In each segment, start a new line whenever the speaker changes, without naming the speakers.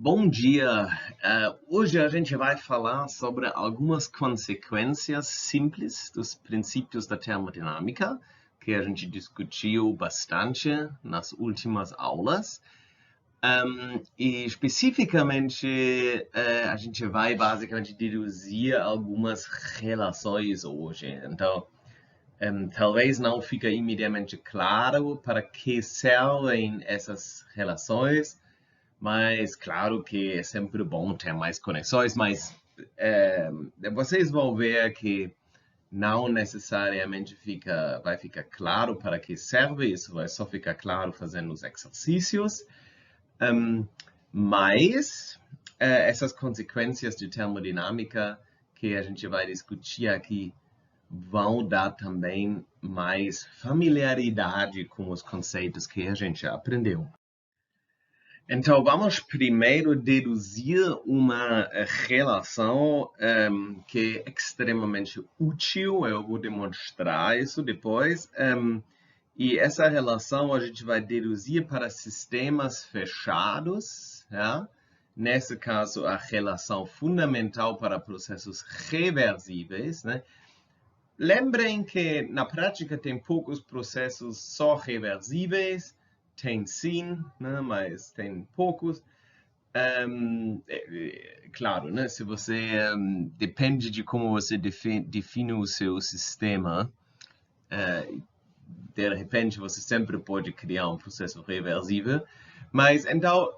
Bom dia! Hoje a gente vai falar sobre algumas consequências simples dos princípios da termodinâmica, que a gente discutiu bastante nas últimas aulas. E especificamente a gente vai basicamente deduzir algumas relações hoje. Então, talvez não fique imediatamente claro para que servem essas relações, mas claro que é sempre bom ter mais conexões, mas vocês vão ver que não necessariamente vai ficar claro para que serve, isso vai só ficar claro fazendo os exercícios. Mas essas consequências de termodinâmica que a gente vai discutir aqui vão dar também mais familiaridade com os conceitos que a gente aprendeu. Então, vamos primeiro deduzir uma relação que é extremamente útil. Eu vou demonstrar isso depois. E essa relação a gente vai deduzir para sistemas fechados. Ja? Nesse caso, a relação fundamental para processos reversíveis. Né? Lembrem que na prática tem poucos processos só reversíveis. Tem sim, né, mas tem poucos. Claro, né, se você depende de como você define o seu sistema, de repente você sempre pode criar um processo reversível, mas então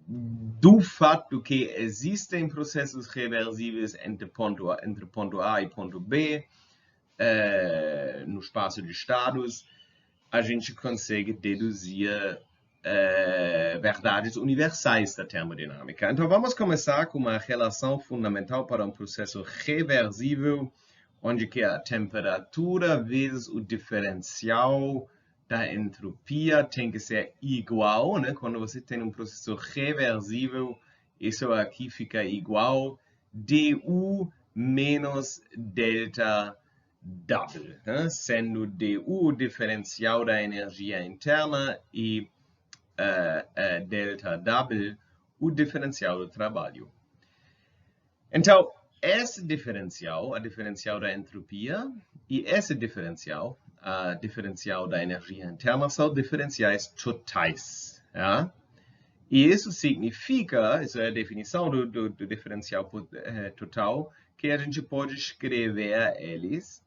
do fato que existem processos reversíveis entre ponto A e ponto B, no espaço de estados, a gente consegue deduzir verdades universais da termodinâmica. Então, vamos começar com uma relação fundamental para um processo reversível, onde que a temperatura vezes o diferencial da entropia tem que ser igual, né? Quando você tem um processo reversível, isso aqui fica igual du menos delta W, né? Sendo du o diferencial da energia interna e delta W o diferencial do trabalho. Então, esse diferencial, a diferencial da entropia, e esse diferencial, a diferencial da energia interna, são diferenciais totais. Ja? E isso significa, isso é a definição do diferencial total, que a gente pode escrever eles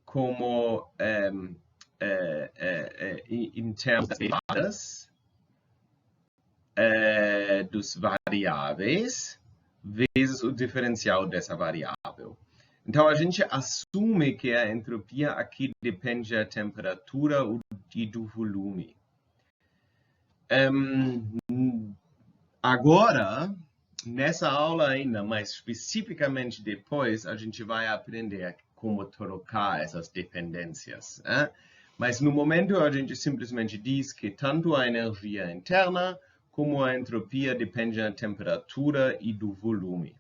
como em termos das derivadas dos variáveis vezes o diferencial dessa variável. Então, a gente assume que a entropia aqui depende da temperatura e do volume. Agora, nessa aula ainda, mais especificamente depois, a gente vai aprender como trocar essas dependências. Mas no momento a gente simplesmente diz que tanto a energia interna como a entropia dependem da temperatura e do volume.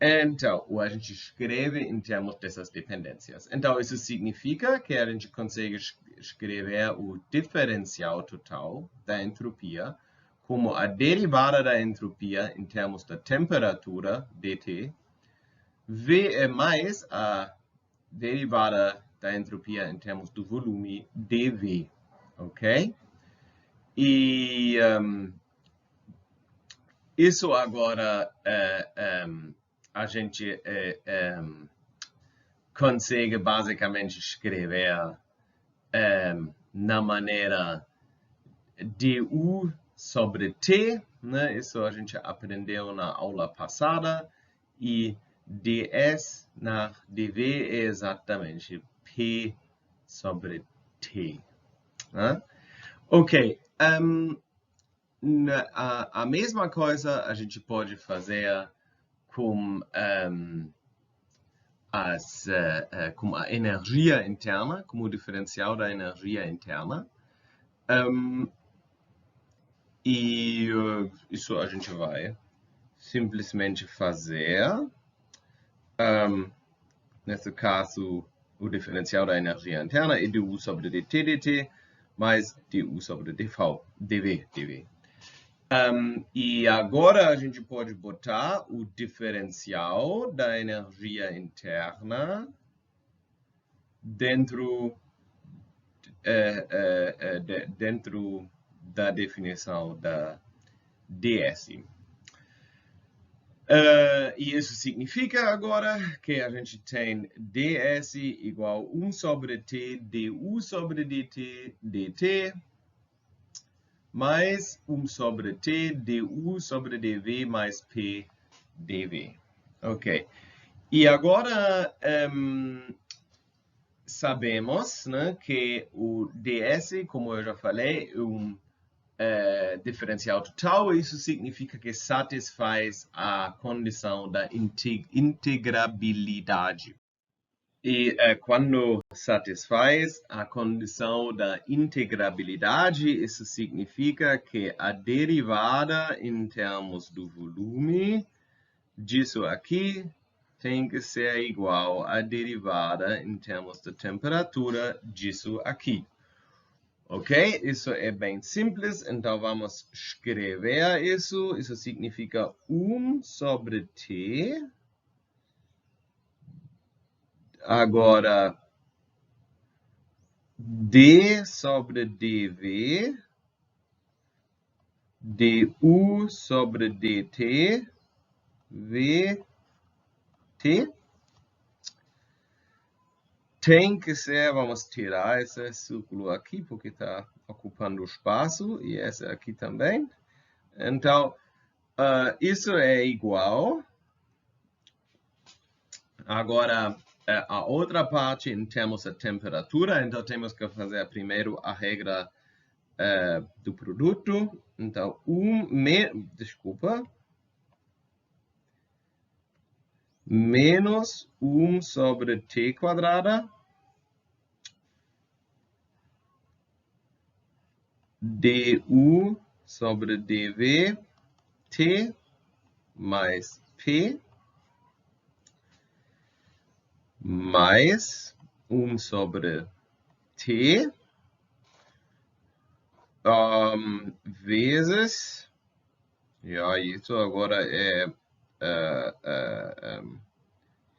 Então, a gente escreve em termos dessas dependências. Então, isso significa que a gente consegue escrever o diferencial total da entropia como a derivada da entropia em termos da temperatura, dt, mais a derivada da entropia em termos do volume, dV. Ok? E isso agora a gente consegue basicamente escrever na maneira du sobre t, né? Isso a gente aprendeu na aula passada, e ds na dv é exatamente p sobre t. Né? Ok, a mesma coisa a gente pode fazer com com a energia interna, como o diferencial da energia interna. E isso a gente vai simplesmente fazer. Nesse caso, o diferencial da energia interna é du sobre dt dt, mais du sobre dv. E agora a gente pode botar o diferencial da energia interna dentro da definição da ds. E isso significa agora que a gente tem ds igual 1 sobre t du sobre dt, mais 1 sobre t du sobre dv mais p dv. Ok. E agora sabemos, né, que o ds, como eu já falei, é um diferencial total. Isso significa que satisfaz a condição da integrabilidade. E quando satisfaz a condição da integrabilidade, isso significa que a derivada em termos do volume disso aqui tem que ser igual à derivada em termos da temperatura disso aqui. Ok? Isso é bem simples, então vamos escrever isso. Isso significa 1 sobre t. Agora, d sobre dv, du sobre dt, vt. Tem que ser, vamos tirar esse círculo aqui, porque está ocupando espaço, e esse aqui também. Então, isso é igual. Agora, a outra parte em termos de temperatura, então temos que fazer primeiro a regra do produto. Então, menos 1 sobre t quadrada du sobre dv t mais p mais 1 sobre t vezes, isso agora é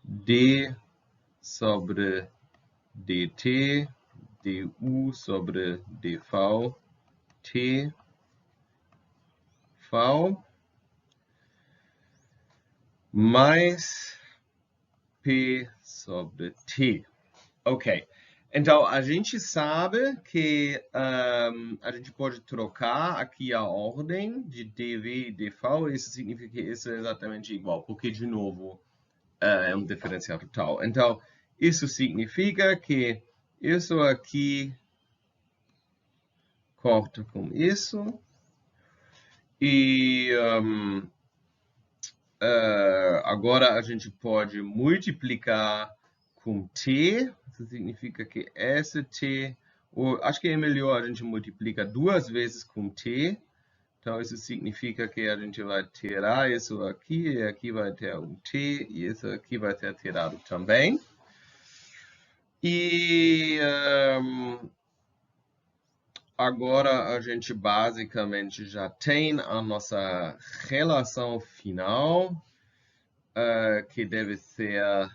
d sobre dt, du sobre dv, t, v, mais p sobre t. Ok. Então, a gente sabe que a gente pode trocar aqui a ordem de dv e dv. Isso significa que isso é exatamente igual, porque, de novo, é um diferencial total. Então, isso significa que isso aqui corta com isso. E agora a gente pode multiplicar com t. Isso significa que esse t, ou acho que é melhor a gente multiplicar 2 vezes com t. Então, isso significa que a gente vai tirar isso aqui, e aqui vai ter um t, e isso aqui vai ser tirado também. E agora a gente basicamente já tem a nossa relação final, que deve ser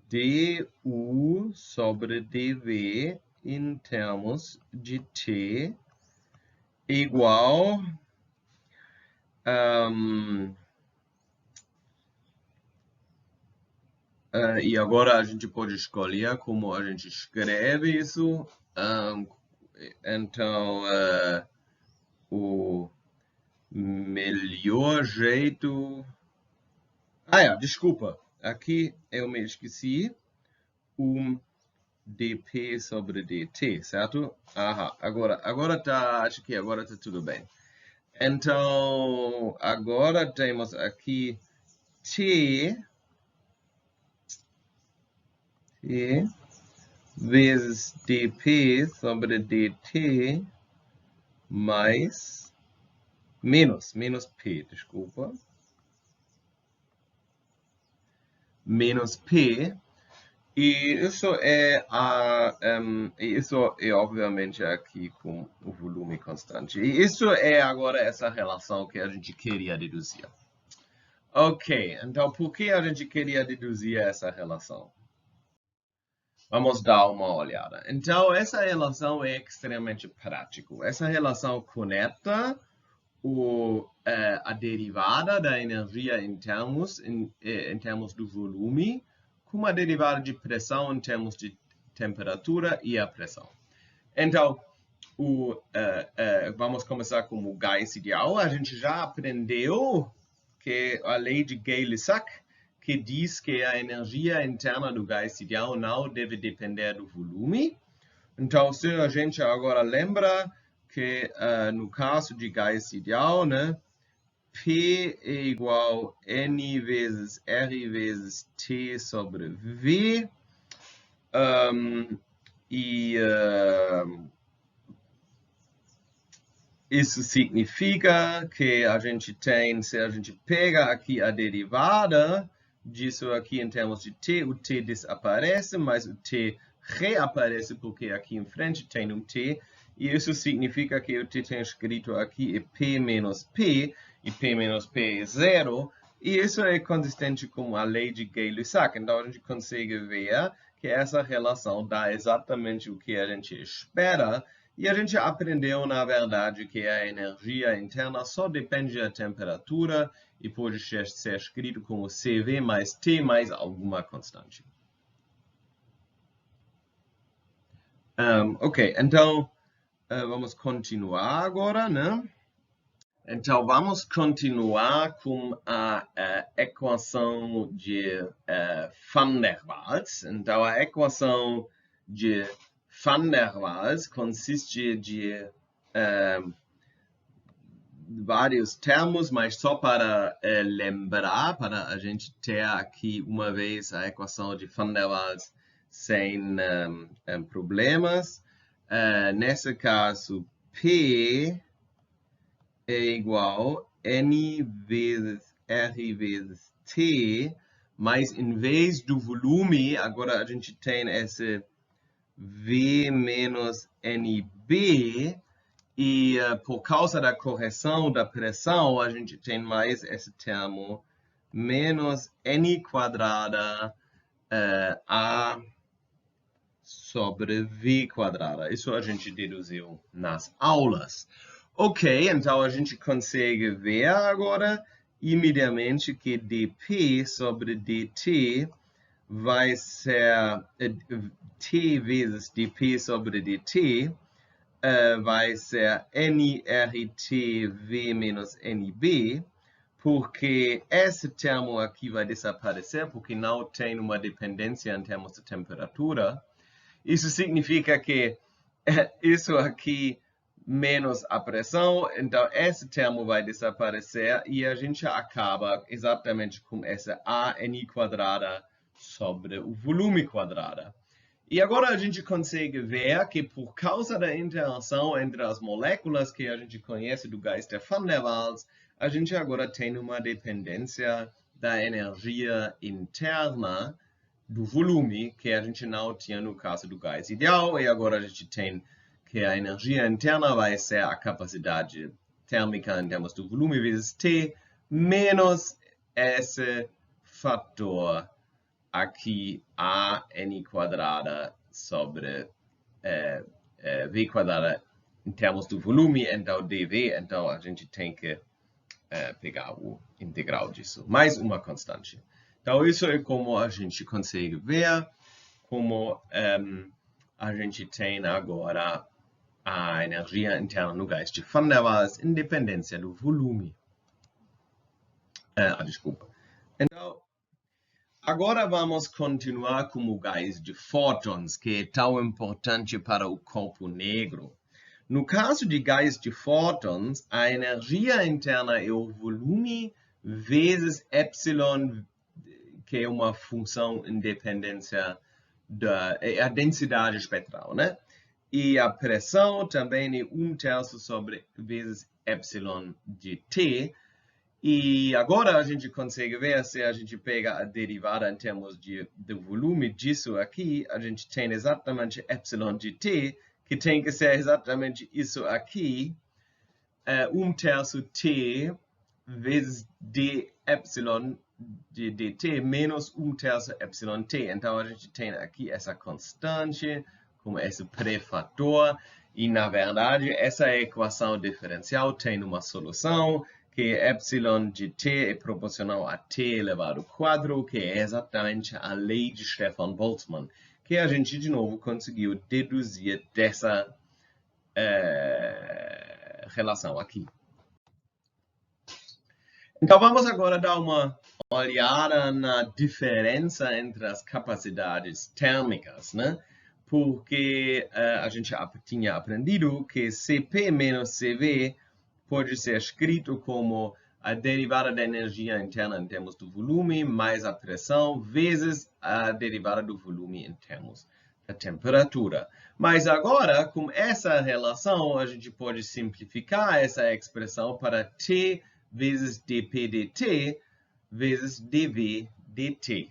du sobre dv em termos de t igual e agora a gente pode escolher como a gente escreve isso. Então, o melhor jeito... desculpa. Aqui eu me esqueci. dp sobre dt, certo? Agora tá, acho que agora tá tudo bem. Então, agora temos aqui t vezes dp sobre dt mais menos p, desculpa. Menos p. E isso é obviamente aqui com o volume constante. E isso é agora essa relação que a gente queria deduzir. Ok, então por que a gente queria deduzir essa relação? Vamos dar uma olhada. Então, essa relação é extremamente prática. Essa relação conecta a derivada da energia em termos do volume com a derivada de pressão em termos de temperatura e a pressão. Então, vamos começar com o gás ideal. A gente já aprendeu que a lei de Gay-Lussac, que diz que a energia interna do gás ideal não deve depender do volume. Então, se a gente agora lembra que no caso de gás ideal, né, P é igual a N vezes R vezes T sobre V. Isso significa que a gente tem, se a gente pega aqui a derivada disso aqui em termos de T, o T desaparece, mas o T reaparece porque aqui em frente tem um T, e isso significa que o T tem escrito aqui é P menos P, e P menos P é zero, e isso é consistente com a lei de Gay-Lussac. Então a gente consegue ver que essa relação dá exatamente o que a gente espera, e a gente aprendeu, na verdade, que a energia interna só depende da temperatura e pode ser escrito como CV mais T mais alguma constante. Ok, então vamos continuar agora, né? Então vamos continuar com a equação de Van der Waals. Então a equação de Van der Waals consiste de vários termos, mas só para lembrar, para a gente ter aqui uma vez a equação de Van der Waals sem problemas. Nesse caso, P é igual a N vezes R vezes T, mas em vez do volume, agora a gente tem esse V menos NB, e por causa da correção da pressão, a gente tem mais esse termo menos N quadrada A sobre V quadrada. Isso a gente deduziu nas aulas. Ok, então a gente consegue ver agora imediatamente que dP sobre dt vai ser T vezes dP sobre dt vai ser nRT-V menos NB, porque esse termo aqui vai desaparecer, porque não tem uma dependência em termos de temperatura. Isso significa que isso aqui menos a pressão, então esse termo vai desaparecer e a gente acaba exatamente com essa ANI quadrada sobre o volume quadrado. E agora a gente consegue ver que por causa da interação entre as moléculas que a gente conhece do gás de Van der Waals, a gente agora tem uma dependência da energia interna do volume que a gente não tinha no caso do gás ideal, e agora a gente tem que a energia interna vai ser a capacidade térmica em termos do volume vezes T, menos esse fator aqui a N quadrada sobre V quadrada em termos do volume, então dV, então a gente tem que pegar o integral disso, mais uma constante. Então isso é como a gente consegue ver como a gente tem agora a energia interna no gás de Van der Waals em dependência do volume. Desculpa. Então, agora vamos continuar com o gás de fótons, que é tão importante para o corpo negro. No caso de gás de fótons, a energia interna é o volume vezes epsilon, que é uma função em dependência da densidade espectral, né? E a pressão também é 1/3 sobre vezes epsilon de T. E agora a gente consegue ver, se a gente pega a derivada em termos de volume disso aqui, a gente tem exatamente epsilon de t, que tem que ser exatamente isso aqui, 1/3 t vezes d epsilon de dt menos 1/3 epsilon t. Então, a gente tem aqui essa constante, como esse prefator, e, na verdade, essa equação diferencial tem uma solução, que epsilon de t é proporcional a t elevado ao quadrado, que é exatamente a lei de Stefan-Boltzmann, que a gente, de novo, conseguiu deduzir dessa relação aqui. Então, vamos agora dar uma olhada na diferença entre as capacidades térmicas, né? Porque a gente tinha aprendido que Cp menos Cv pode ser escrito como a derivada da energia interna em termos do volume mais a pressão vezes a derivada do volume em termos da temperatura. Mas agora, com essa relação, a gente pode simplificar essa expressão para T vezes dp dt vezes dv dt.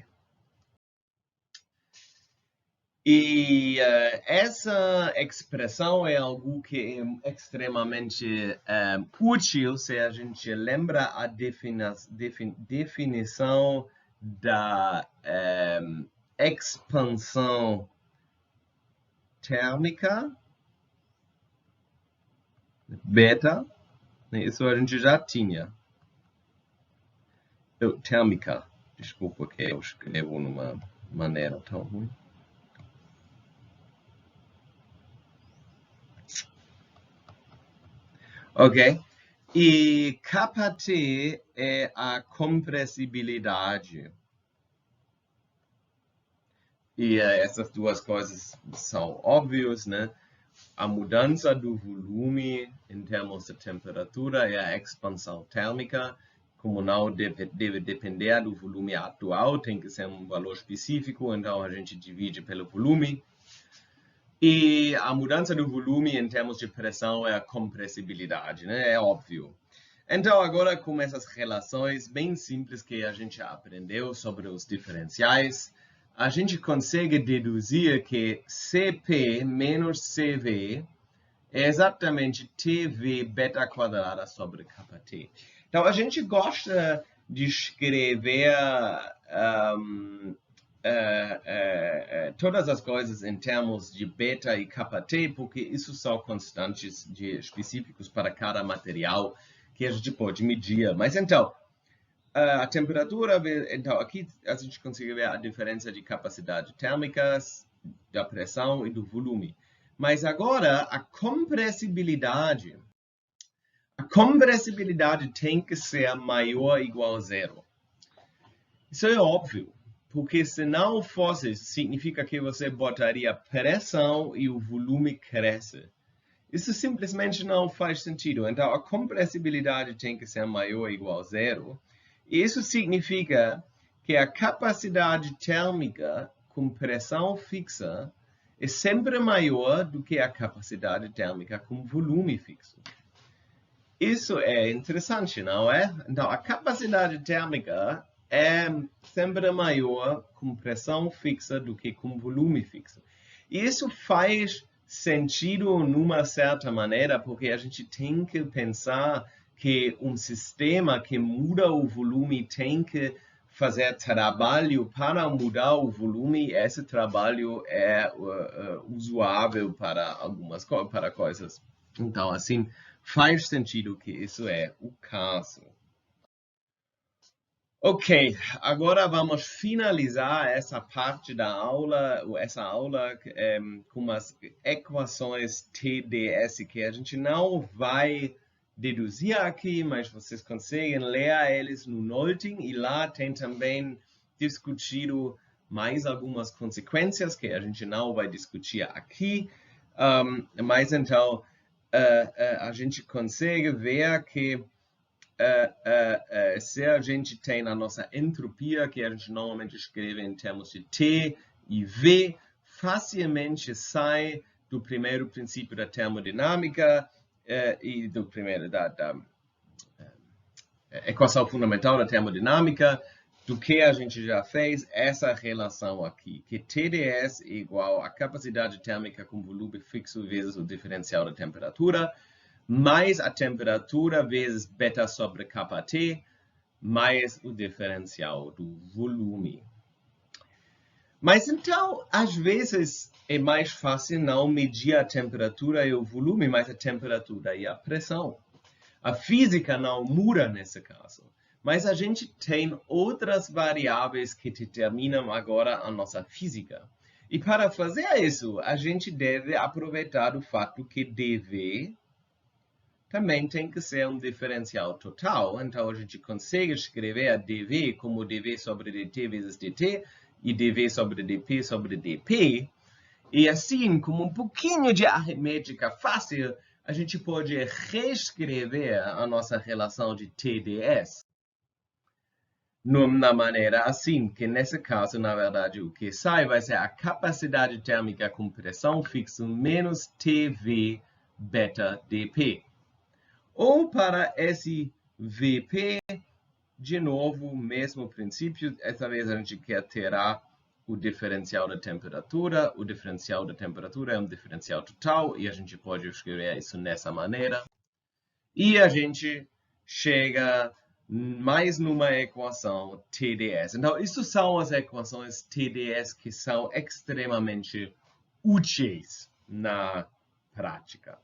E essa expressão é algo que é extremamente útil se a gente lembra a definição da expansão térmica, beta. Isso a gente já tinha. Térmica. Desculpa que eu escrevo numa maneira tão ruim. Ok? E kT é a compressibilidade. E essas duas coisas são óbvias, né? A mudança do volume em termos de temperatura é a expansão térmica. Como não deve depender do volume atual, tem que ser um valor específico, então a gente divide pelo volume. E a mudança do volume em termos de pressão é a compressibilidade, né? É óbvio. Então, agora com essas relações bem simples que a gente aprendeu sobre os diferenciais, a gente consegue deduzir que Cp menos Cv é exatamente TV beta quadrada sobre kT. Então, a gente gosta de escrever todas as coisas em termos de beta e kT, porque isso são constantes específicos para cada material que a gente pode medir. Mas então, a temperatura, então aqui a gente consegue ver a diferença de capacidade térmica, da pressão e do volume. Mas agora, a compressibilidade tem que ser maior ou igual a zero. Isso é óbvio, porque se não fosse, significa que você botaria pressão e o volume cresce. Isso simplesmente não faz sentido. Então, a compressibilidade tem que ser maior ou igual a zero. Isso significa que a capacidade térmica com pressão fixa é sempre maior do que a capacidade térmica com volume fixo. Isso é interessante, não é? Então, a capacidade térmica é sempre maior com pressão fixa do que com volume fixo. E isso faz sentido numa certa maneira, porque a gente tem que pensar que um sistema que muda o volume tem que fazer trabalho para mudar o volume. Esse trabalho é usuável para algumas coisas. Então, assim, faz sentido que isso é o caso. Ok, agora vamos finalizar essa parte da aula, com as equações TdS, que a gente não vai deduzir aqui, mas vocês conseguem ler eles no Nolting, e lá tem também discutido mais algumas consequências que a gente não vai discutir aqui, mas então a gente consegue ver que se a gente tem a nossa entropia, que a gente normalmente escreve em termos de T e V, facilmente sai do primeiro princípio da termodinâmica e do primeiro equação fundamental da termodinâmica, do que a gente já fez, essa relação aqui, que TdS é igual a capacidade térmica com volume fixo vezes o diferencial da temperatura, mais a temperatura vezes beta sobre kT, mais o diferencial do volume. Mas então, às vezes, é mais fácil não medir a temperatura e o volume, mas a temperatura e a pressão. A física não muda nesse caso, mas a gente tem outras variáveis que determinam agora a nossa física. E para fazer isso, a gente deve aproveitar o fato que dV também tem que ser um diferencial total. Então, a gente consegue escrever a dV como dV sobre dt vezes dt e dV sobre dp sobre dp. E assim, como um pouquinho de aritmética fácil, a gente pode reescrever a nossa relação de TdS na maneira assim, que nesse caso, na verdade, o que sai vai ser a capacidade térmica com pressão fixa menos TV beta dp. Ou para esse Vp, de novo, o mesmo princípio, essa vez a gente quer tirar o diferencial da temperatura. O diferencial da temperatura é um diferencial total e a gente pode escrever isso nessa maneira. E a gente chega mais numa equação TdS. Então, isso são as equações TdS que são extremamente úteis na prática.